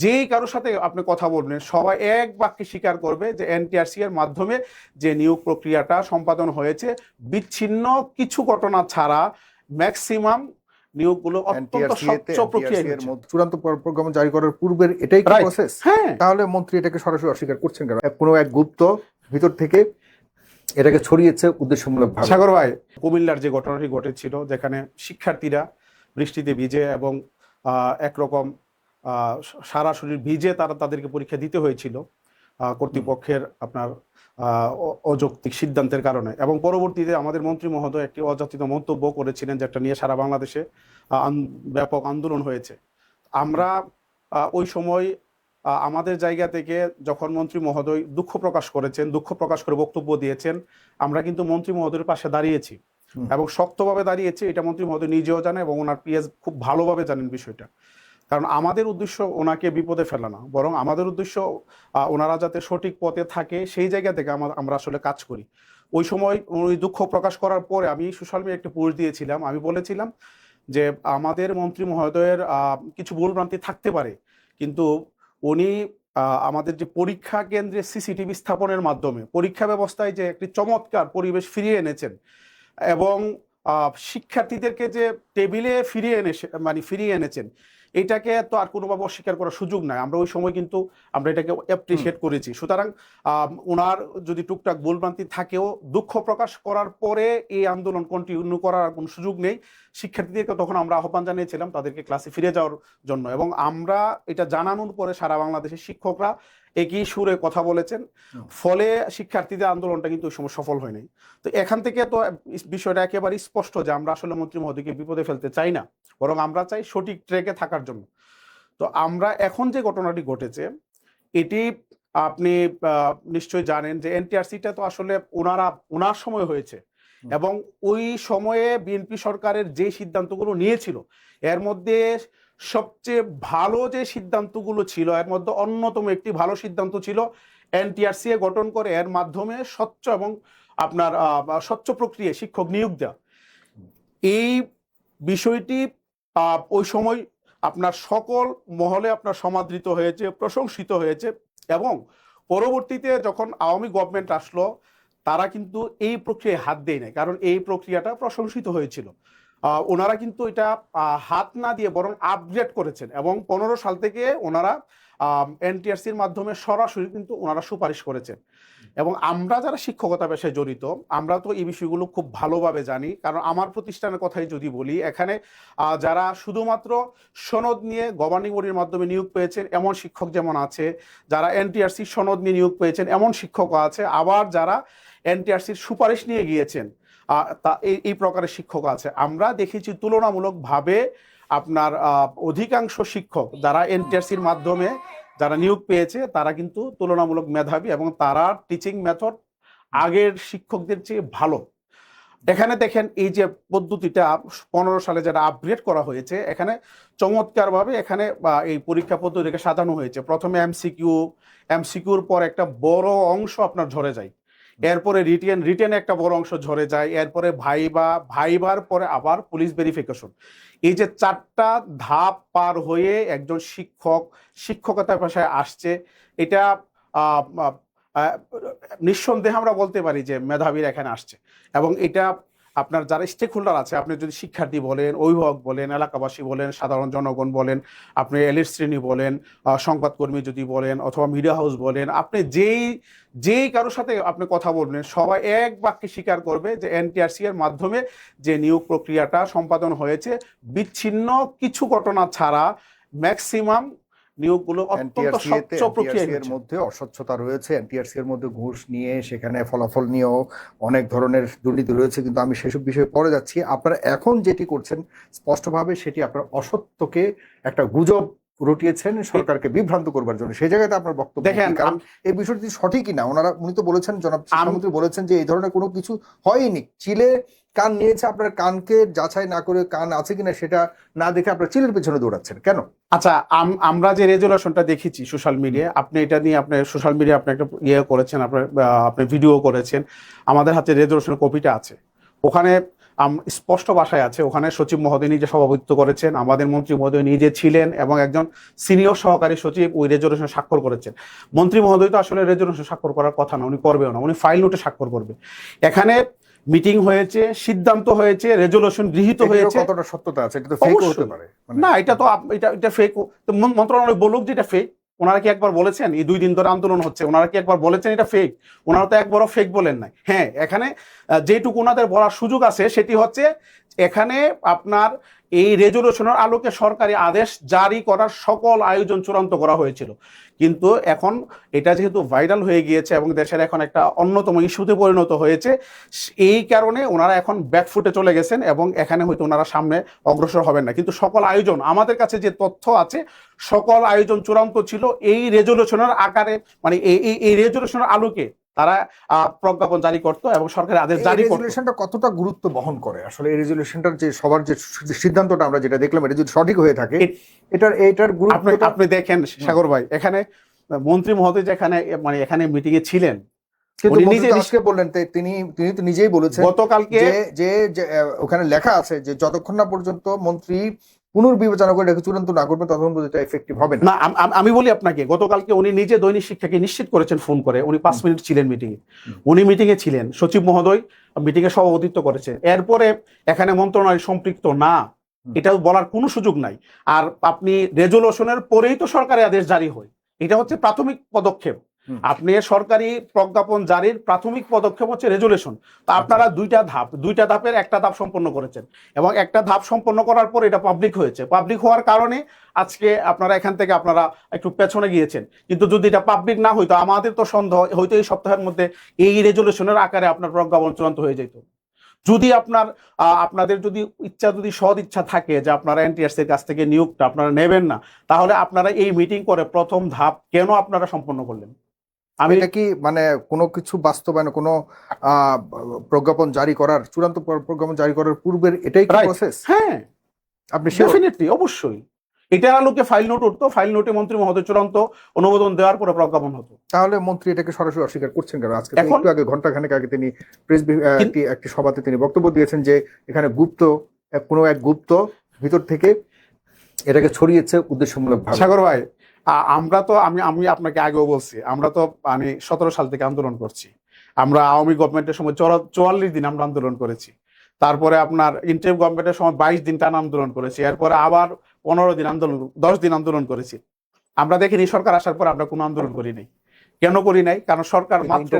যেই কারোর সাথে আপনি কথা বলবেন সবাই এক বাক্যে স্বীকার করবে যে এনটিআরসি এর মাধ্যমে যে নিয়োগ প্রক্রিয়াটা সম্পাদন হয়েছে বিচ্ছিন্ন কিছু ঘটনা ছাড়া ম্যাক্সিমাম নিয়োগগুলো অত্যন্ত স্বচ্ছ প্রক্রিয়া। চূড়ান্ত প্রজ্ঞাপন জারি করার পূর্বের এটাই কি প্রসেস? হ্যাঁ, তাহলে মন্ত্রী এটাকে সরাসরি অস্বীকার করছেন কেন? কোনো এক গুপ্ত ভিতর থেকে এটাকে ছড়িয়েছে উদ্দেশ্যমূলক ভাবে। সাগর ভাই, কুমিল্লার যে ঘটনাটি ঘটেছিল যেখানে শিক্ষার্থীরা বৃষ্টিতে ভিজে এবং একরকম সারা শরীর ভিজে তাদেরকে পরীক্ষা দিতে হয়েছিল কর্তৃপক্ষের আপনার অযৌক্তিক সিদ্ধান্তের কারণে, এবং পরবর্তীতে আমাদের মন্ত্রী মহোদয় একটি অযাচিত মন্তব্য করেছিলেন যেটা নিয়ে সারা বাংলাদেশে ব্যাপক আন্দোলন হয়েছে। আমরা ওই সময় আমাদের জায়গা থেকে যখন মন্ত্রী মহোদয় দুঃখ প্রকাশ করেছেন, দুঃখ প্রকাশ করে বক্তব্য দিয়েছেন, আমরা কিন্তু মন্ত্রী মহোদয়ের পাশে দাঁড়িয়েছি এবং শক্তভাবে দাঁড়িয়েছি। এটা মন্ত্রী মহোদয় নিজেও জানে এবং ওনার পিএস খুব ভালোভাবে জানেন বিষয়টা। কারণ আমাদের উদ্দেশ্য ওনাকে বিপদে ফেলা না, বরং আমাদের উদ্দেশ্য ওনারা যাতে সঠিক পথে থাকে সেই জায়গা থেকে আমরা আসলে কাজ করি। ওই সময় উনি দুঃখ প্রকাশ করার পরে আমি সোশ্যাল মিডিয়ায় একটা পোস্ট দিয়েছিলাম। আমি বলেছিলাম যে আমাদের মন্ত্রী মহোদয়ের কিছু ভুলভ্রান্তি থাকতে পারে, কিন্তু উনি আমাদের যে পরীক্ষা কেন্দ্রে সিসিটিভি স্থাপনের মাধ্যমে পরীক্ষা ব্যবস্থায় যে একটি চমৎকার পরিবেশ ফিরিয়ে এনেছেন এবং শিক্ষার্থীদেরকে যে টেবিলে ফিরিয়ে এনেছেন, এটাকে তো আর কোনোভাবে অস্বীকার করার সুযোগ নাই। আমরা ওই সময় কিন্তু আমরা এটাকে অ্যাপ্রিসিয়েট করেছি। সুতরাং ওনার যদি টুকটাক ভুলভ্রান্তি থাকেও দুঃখ প্রকাশ করার পরে এই আন্দোলন কন্টিনিউ করার কোনো সুযোগ নেই। শিক্ষার্থীদেরকে তখন আমরা আহ্বান জানিয়েছিলাম তাদেরকে ক্লাসে ফিরে যাওয়ার জন্য, এবং আমরা এটা জানানোর পরে সারা বাংলাদেশের শিক্ষকরা একই সুরে কথা বলেছেন। ফলে শিক্ষার্থীদের আন্দোলনটা কিন্তু ওই সময় সফল হয়নি। তো এখান থেকে তো বিষয়টা একেবারে স্পষ্ট যে আমরা আসলে মন্ত্রী মহোদয়কে বিপদে ফেলতে চাই না, বরং আমরা চাই সঠিক ট্র্যাকে থাকার জন্য। তো আমরা এখন যে ঘটনাটি ঘটেছে এটি আপনি নিশ্চয়ই জানেন যে এনটিআরসিটা তো আসলে ওনার সময় হয়েছে, এবং ওই সময়ে বিএনপি সরকারের যে সিদ্ধান্তগুলো নিয়েছিল এর মধ্যে সবচেয়ে ভালো যে সিদ্ধান্তগুলো ছিল এর মধ্যে অন্যতম একটি ভালো সিদ্ধান্ত ছিল এনটিআরসি গঠন করে এর মাধ্যমে স্বচ্ছ এবং আপনার স্বচ্ছ প্রক্রিয়ায় শিক্ষক নিয়োগ দেওয়া। এই বিষয়টি ওই সময় আপনার সকল মহলে আপনার সমাদৃত হয়েছে, প্রশংসিত হয়েছে, এবং পরবর্তীতে যখন আওয়ামী গভর্নমেন্ট আসলো তারা কিন্তু এই প্রক্রিয়ায় হাত দেয় নাই, কারণ এই প্রক্রিয়াটা প্রশংসিত হয়েছিল। ওনারা কিন্তু এটা হাত না দিয়ে বরং আপগ্রেড করেছেন, এবং 15 সাল থেকে ওনারা এনটিআরসির মাধ্যমে সরাসরি কিন্তু ওনারা সুপারিশ করেছেন। এবং আমরা যারা শিক্ষকতা পেশায় জড়িত আমরা তো এই বিষয়গুলো খুব ভালোভাবে জানি, কারণ আমার প্রতিষ্ঠানের কথাই যদি বলি, এখানে যারা শুধুমাত্র সনদ নিয়ে গভর্নিং বডির মাধ্যমে নিয়োগ পেয়েছেন এমন শিক্ষক যেমন আছে, যারা এনটিআরসি সনদ নিয়ে নিয়োগ পেয়েছেন এমন শিক্ষকও আছে, আবার যারা এনটিআরসির সুপারিশ নিয়ে গিয়েছেন এই প্রকারের শিক্ষক আছে। আমরা দেখেছি তুলনামূলকভাবে আপনার অধিকাংশ শিক্ষক যারা এনটিআরসির মাধ্যমে যারা নিয়োগ পেয়েছে তারা কিন্তু তুলনামূলক মেধাবী এবং তারা টিচিং মেথড আগের শিক্ষকদের চেয়ে ভালো। এখানে দেখেন এই যে পদ্ধতিটা 15 সালে যেটা আপগ্রেড করা হয়েছে, এখানে চমৎকারভাবে এখানে এই পরীক্ষা পদ্ধতিকে সাজানো হয়েছে। প্রথমে এমসিকিউর পর একটা বড় অংশ আপনার ঝরে যায়, এরপরে রিটেন একটা বড় অংশ ঝরে যায়, এরপরে ভাইবার পরে আবার পুলিশ ভেরিফিকেশন। এই যে 4টা ধাপ পার হয়ে একজন শিক্ষকতা পেশায় আসছে, এটা নিঃসন্দেহে আমরা বলতে পারি যে মেধাবীরা এখানে আসছে। এবং এটা আপনার যারা স্টেক হোল্ডার আছে, আপনি যদি শিক্ষার্থী বলেন, অভিভাবক বলেন, এলাকাবাসী বলেন, সাধারণ জনগণ বলেন, আপনি এলিট শ্রেণী বলেন, সংবাদকর্মী যদি বলেন, অথবা মিডিয়া হাউস বলেন, আপনি যেই কারোর সাথে আপনি কথা বলবেন সবাই এক বাক্যে স্বীকার করবে যে এনটিআরসি এর মাধ্যমে যে নিয়োগ প্রক্রিয়াটা সম্পাদন হয়েছে বিচ্ছিন্ন কিছু ঘটনা ছাড়া ম্যাক্সিমাম নিয়োগগুলো অত্যন্ত স্বচ্ছ প্রক্রিয়ার মধ্যে অস্বচ্ছতা রয়েছে। এনটিআরসি এর মধ্যে ঘুষ নিয়ে সেখানে ফলাফল নিয়েও অনেক ধরনের দুর্নীতি রয়েছে, কিন্তু আমি সেসব বিষয়ে পরে যাচ্ছি। আপনারা এখন যেটি করছেন স্পষ্টভাবে সেটি আপনার অসত্যকে একটা গুজব রটিয়েছেন সরকারকে বিভ্রান্ত করবার জন্য। সেই জায়গাতে আপনার বক্তব্য দেখেন, কারণ এই বিষয়টি সঠিকই না। উনি তো বলেছেন, জনাব শিক্ষামন্ত্রী বলেছেন যে এই ধরনের কোনো কিছু হয়নি। চিলে কান নিয়েছে, আপনার কানকে যাচাই না করে কান আছে কিনা সেটা না দেখে আপনার চিলের পেছনে দৌড়াচ্ছেন কেন? আচ্ছা, আমরা যে রেজুলেশনটা দেখেছি সোশ্যাল মিডিয়ায়, আপনি এটা নিয়ে আপনি সোশ্যাল মিডিয়া আপনি একটা করেছেন, আপনি ভিডিও করেছেন, আমাদের হাতে রেজুলেশনের কপিটা আছে। ওখানে স্পষ্ট ভাষায় আছে, ওখানে সচিব মহোদয় নিজে সভাপতিত্ব করেছেন, আমাদের মন্ত্রী মহোদয় নিজে ছিলেন এবং একজন সিনিয়র সহকারী সচিব ওই রেজলিউশন স্বাক্ষর করেছেন। মন্ত্রী মহোদয় তো আসলে রেজলিউশন স্বাক্ষর করার কথা না, উনি করবেও না, উনি ফাইল নোটে স্বাক্ষর করবে। এখানে মিটিং হয়েছে, সিদ্ধান্ত হয়েছে, রেজলিউশন গৃহীত হয়েছে। কতটা সত্যতা আছে? এটা তো ফেক হতে পারে। না, এটা তো এটা ফেক। মন্ত্রণালয় বলুক যে এটা ফেক। ওনারা কি একবার বলেছেন এই 2 দিন ধরে আন্দোলন হচ্ছে, ওনারা কি একবার বলেছেন এটা ফেক? ওনারা তো একবারও ফেক বলেন নাই। হ্যাঁ, এখানে যেটুকু ওনাদের বলার সুযোগ আছে সেটি হচ্ছে এখানে আপনার এই রেজলিউশনের আলোকে সরকারি আদেশ জারি করার সকল আয়োজন চূড়ান্ত করা হয়েছিল, কিন্তু এখন এটা যেহেতু ভাইরাল হয়ে গিয়েছে এবং দেশের এখন একটা অন্যতম ইস্যুতে পরিণত হয়েছে, এই কারণে ওনারা এখন ব্যাকফুটে চলে গেছেন এবং এখানে হয়তো ওনারা সামনে অগ্রসর হবেন না। কিন্তু সকল আয়োজন, আমাদের কাছে যে তথ্য আছে, সকল আয়োজন চূড়ান্ত ছিল এই রেজলিউশনের আকারে, মানে এই রেজলিউশনের আলোকে তারা প্রজ্ঞাপন জারি করতো এবং সরকারের আদেশ জারি করতো। রেজলিউশনটা কতটা গুরুত্ব বহন করে আসলে? এই রেজলিউশনটার যে সবার যে সিদ্ধান্তটা আমরা যেটা দেখলাম, এটা যদি সঠিক হয়ে থাকে, এটার গুরুত্ব আপনি দেখেন সাগর ভাই, এখানে মন্ত্রী মহোদয় যেখানে মানে এখানে মিটিং এ ছিলেন, কিন্তু আজকে বললেন তিনি তো নিজেই বলেছেন গতকালকে যে ওখানে লেখা আছে যে যতক্ষণ না পর্যন্ত মন্ত্রী পুনর্বিবেচনা করে এটাকে চূড়ান্ত না করবেন ততক্ষণ পর্যন্ত এফেক্টিভ হবে না। আমি বলি আপনাকে, গতকালকে উনি নিজে দৈনিক শিক্ষাকে নিশ্চিত করেছেন ফোন করে, উনি 5 মিনিট ছিলেন মিটিংয়ে, উনি মিটিংয়ে ছিলেন, সচিব মহোদয় মিটিংয়ে সভাপতিত্ব করেছে। এরপরে এখানে মন্ত্রণালয় সম্পৃক্ত না, এটা বলার কোনো সুযোগ নাই। আর আপনি রেজলিউশনের পরেই তো সরকারি আদেশ জারি হয়, এটা হচ্ছে প্রাথমিক পদক্ষেপ। আপনি সরকারি প্রজ্ঞাপন জারির প্রাথমিক পদক্ষেপ হচ্ছে রেজলিউশন। তো আপনারা দুইটা ধাপের একটা ধাপ সম্পন্ন করেছেন এবং একটা ধাপ সম্পন্ন করার পর এটা পাবলিক হয়েছে। পাবলিক হওয়ার কারণে আজকে আপনারা এখান থেকে আপনারা একটু পেছনে গিয়েছেন, কিন্তু যদি এটা পাবলিক না হইতো, আমাদের তো সন্দেহ হয়তো এই সপ্তাহের মধ্যে এই রেজলিউশনের আকারে আপনার প্রজ্ঞাপন চূড়ান্ত হয়ে যেত। যদি আপনাদের যদি সৎ ইচ্ছা থাকে যে আপনারা এনটিআরসি এর কাছ থেকে নিয়োগটা আপনারা নেবেন না, তাহলে আপনারা এই মিটিং করে প্রথম ধাপ কেন আপনারা সম্পন্ন করলেন? এটা কি মানে কোনো কিছু বাস্তবায়ন, কোনো প্রজ্ঞাপন জারি করার, চূড়ান্ত প্রজ্ঞাপন জারি করার পূর্বের এটাই কি প্রসেস? হ্যাঁ, আপনি ডেফিনেটলি, অবশ্যই। এটার আলোকে ফাইল নোট উঠতো, ফাইল নোটে মন্ত্রী মহোদয় চূড়ান্ত অনুমোদন দেওয়ার পরে প্রজ্ঞাপন হতো। তাহলে মন্ত্রী এটাকে সরাসরি অস্বীকার করছেন কেন? আজকে একটু আগে, ঘন্টাখানেক আগে তিনি প্রেস একটি সভাতে তিনি বক্তব্য দিয়েছেন যে এখানে কোনো এক গুপ্ত ভিতর থেকে এটাকে ছড়িয়েছে উদ্দেশ্যমূলক ভাবে। সাগর ভাই, আমরা তো আমি আপনাকে আগেও বলছি, আমরা তো মানে 17 সাল থেকে আন্দোলন করছি। আমরা আওয়ামী গভর্নমেন্টের সময় 44 দিন আমরা আন্দোলন করেছি। তারপরে আপনার ইন্টারিম গভর্নমেন্টের সময় 22 দিন টানা আন্দোলন করেছি। এরপরে আবার 10 দিন আন্দোলন করেছি। আমরা দেখিনি সরকার আসার পর আমরা কোনো আন্দোলন করি নাই। কেন করি নাই? কারণ সরকার মাত্র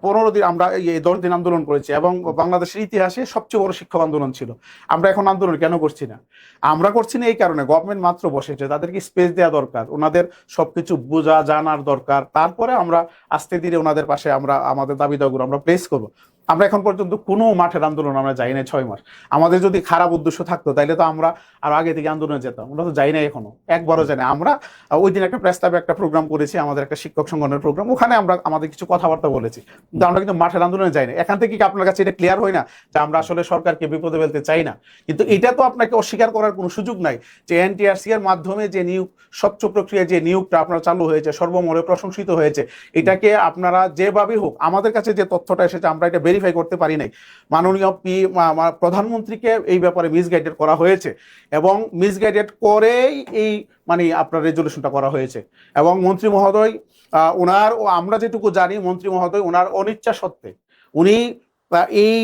15 দিন, আমরা এই 10 দিন আন্দোলন করেছি এবং বাংলাদেশের ইতিহাসে সবচেয়ে বড় শিক্ষক আন্দোলন ছিল। আমরা এখন আন্দোলন কেন করছি না? আমরা করছি না এই কারণে, গভর্নমেন্ট মাত্র বসেছে, তাদেরকে স্পেস দেওয়া দরকার, ওনাদের সবকিছু বোঝা জানার দরকার, তারপরে আমরা আস্তে ধীরে ওনাদের পাশে আমরা আমাদের দাবি দাওয়াগুলো আমরা প্লেস করবো। আমরা এখন পর্যন্ত কোনো মাঠের আন্দোলন আমরা যাই না 6 মাস। আমাদের যদি খারাপ উদ্দেশ্য থাকতো তাহলে তো আমরা আরো আগে থেকে আন্দোলনে যেতাম। আমরা তো যাই না, এখনো একবারও যাই না। আমরা ওই দিন একটা প্রস্তাবে একটা প্রোগ্রাম করেছি, আমাদের একটা শিক্ষক সংগঠনের প্রোগ্রাম, ওখানে আমরা আমাদের কিছু কথাবার্তা বলেছি, কিন্তু আমরা কিন্তু মাঠের আন্দোলনে যাই না। এখান থেকে কি আপনার কাছে এটা ক্লিয়ার হয় না যে আমরা আসলে সরকারকে বিপদে ফেলতে চাই না? কিন্তু এটা তো আপনাকে অস্বীকার করার কোনো সুযোগ নাই যে এনটিআরসি এর মাধ্যমে যে নিয়োগ, স্বচ্ছ প্রক্রিয়া যে নিয়োগটা আপনার চালু হয়েছে, সর্বমোরে প্রশংসিত হয়েছে। এটাকে আপনারা যেভাবেই হোক, আমাদের কাছে যে তথ্যটা এসেছে আমরা এটা ভেরিফাই করতে পারি নাই। মাননীয় প্রধানমন্ত্রীকে এই ব্যাপারে মিসগাইডেড করা হয়েছে এবং মিসগাইডেড করেই এই মানে আপনার রেজলিউশনটা করা হয়েছে। এবং মন্ত্রী মহোদয় আমরা যেটুকু জানি, মন্ত্রী মহোদয় ওনার অনিচ্ছা সত্ত্বে উনি এই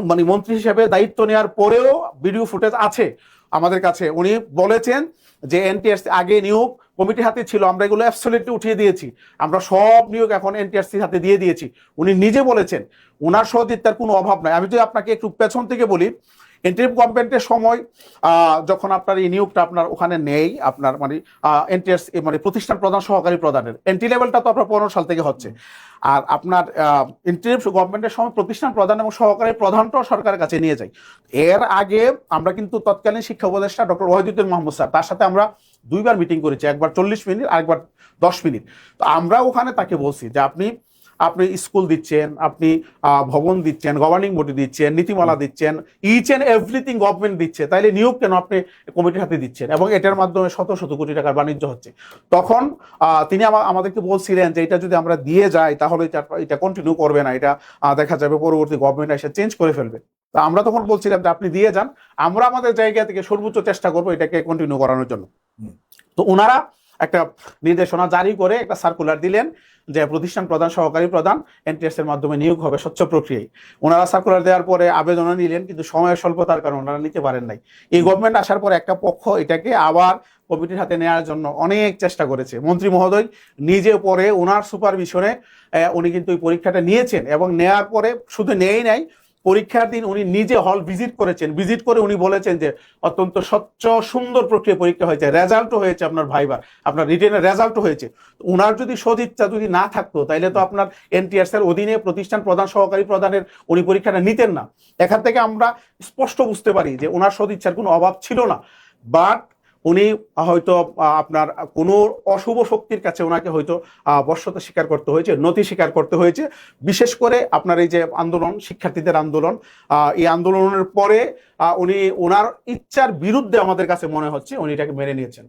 মানে মন্ত্রী হিসেবে দায়িত্ব নেওয়ার পরেও ভিডিও ফুটেজ আছে আমাদের কাছে, উনি বলেছেন যে এনটিআরসি আগে নিয়োগ কমিটির হাতে ছিল, আমরা এগুলো অ্যাবসলিউটলি উঠিয়ে দিয়েছি, আমরা সব নিয়োগ এখন এনটিআরসির হাতে দিয়ে দিয়েছি। উনি নিজে বলেছেন, ওনার সহযোগিতার কোনো অভাব নাই। আমি যদি আপনাকে একটু পেছন থেকে বলি, ইন্টারিম গভর্নমেন্টের সময় যখন আপনার এই নিয়োগটা আপনার ওখানে নেই, আপনার মানে এনটিআরসি মানে প্রতিষ্ঠান প্রধান সহকারী প্রধানের এন্ট্রি লেভেলটা তো আপনার 15 সাল থেকে হচ্ছে। আর আপনার ইন্টারিম গভর্নমেন্টের সময় প্রতিষ্ঠান প্রধান এবং সহকারী প্রধানটাও সরকারের কাছে নিয়ে যাই। এর আগে আমরা কিন্তু তৎকালীন শিক্ষা উপদেষ্টা ডক্টর ওয়াহিদুদ্দিন মাহমুদ স্যার, তার সাথে আমরা 2বার মিটিং করেছি, একবার 40 মিনিট আর একবার 10 মিনিট। তো আমরা ওখানে তাকে বলছি যে আপনি আপনি স্কুল দিচ্ছেন, আপনি ভবন দিচ্ছেন, গভর্নিং বডি দিচ্ছেন, নীতিমালা দিচ্ছেন, ইচ এন্ড এভরিথিং গভর্নমেন্ট দিচ্ছে, তাইলে নিয়োগ কেন আপনি কমিটির হাতে দিচ্ছেন? এবং এটার মাধ্যমে শত শত কোটি টাকার বাণিজ্য হচ্ছে। তখন তিনি আমাদেরকে বলছিলেন যে এটা যদি আমরা দিয়ে যাই তাহলে এটা কন্টিনিউ করবে না, এটা দেখা যাবে পরবর্তী গভর্নমেন্ট এসে চেঞ্জ করে ফেলবে। তা আমরা তখন বলছিলাম যে আপনি দিয়ে যান, আমরা আমাদের জায়গা থেকে সর্বোচ্চ চেষ্টা করবো এটাকে কন্টিনিউ করানোর জন্য। তো ওনারা একটা নির্দেশনা জারি করে একটা সার্কুলার দিলেন যে প্রতিষ্ঠান প্রধান, সহকারী প্রধান এনটিএস এর মাধ্যমে নিয়োগ হবে স্বচ্ছ প্রক্রিয়ায়। ওনারা সার্কুলার দেওয়ার পরে আবেদনও নিলেন, কিন্তু সময়ের স্বল্পতার কারণে ওনারা নিতে পারেন নাই। এই গভর্নমেন্ট আসার পর একটা পক্ষ এটাকে আবার কমিটির হাতে নেওয়ার জন্য অনেক চেষ্টা করেছে। মন্ত্রী মহোদয় নিজে পরে ওনার সুপারভিশনে উনি কিন্তু এই পরীক্ষাটা নিয়েছেন, এবং নেওয়ার পরে শুধু নেই নাই, পরীক্ষার দিন উনি নিজে হল ভিজিট করেছেন। ভিজিট করে উনি বলেছেন যে অত্যন্ত স্বচ্ছ সুন্দর প্রক্রিয়া পরীক্ষা হয়েছে, রেজাল্টও হয়েছে, আপনার ভাইবার আপনার রিটেনের রেজাল্টও হয়েছে। ওনার যদি সদিচ্ছা যদি না থাকতো তাইলে তো আপনার এনটিআরসি এর অধীনে প্রতিষ্ঠান প্রধান, সহকারী প্রধানের উনি পরীক্ষাটা নিতেন না। এখান থেকে আমরা স্পষ্ট বুঝতে পারি যে ওনার সদিচ্ছার কোনো অভাব ছিল না, বাট উনি হয়তো আপনার কোনো অশুভ শক্তির কাছে ওনাকে হয়তো বশ্যতা স্বীকার করতে হয়েছে, নথি স্বীকার করতে হয়েছে। বিশেষ করে আপনার এই যে আন্দোলন, শিক্ষার্থীদের আন্দোলন, এই আন্দোলনের পরে উনি ওনার ইচ্ছার বিরুদ্ধে আমাদের কাছে মনে হচ্ছে উনি এটাকে মেনে নিয়েছেন।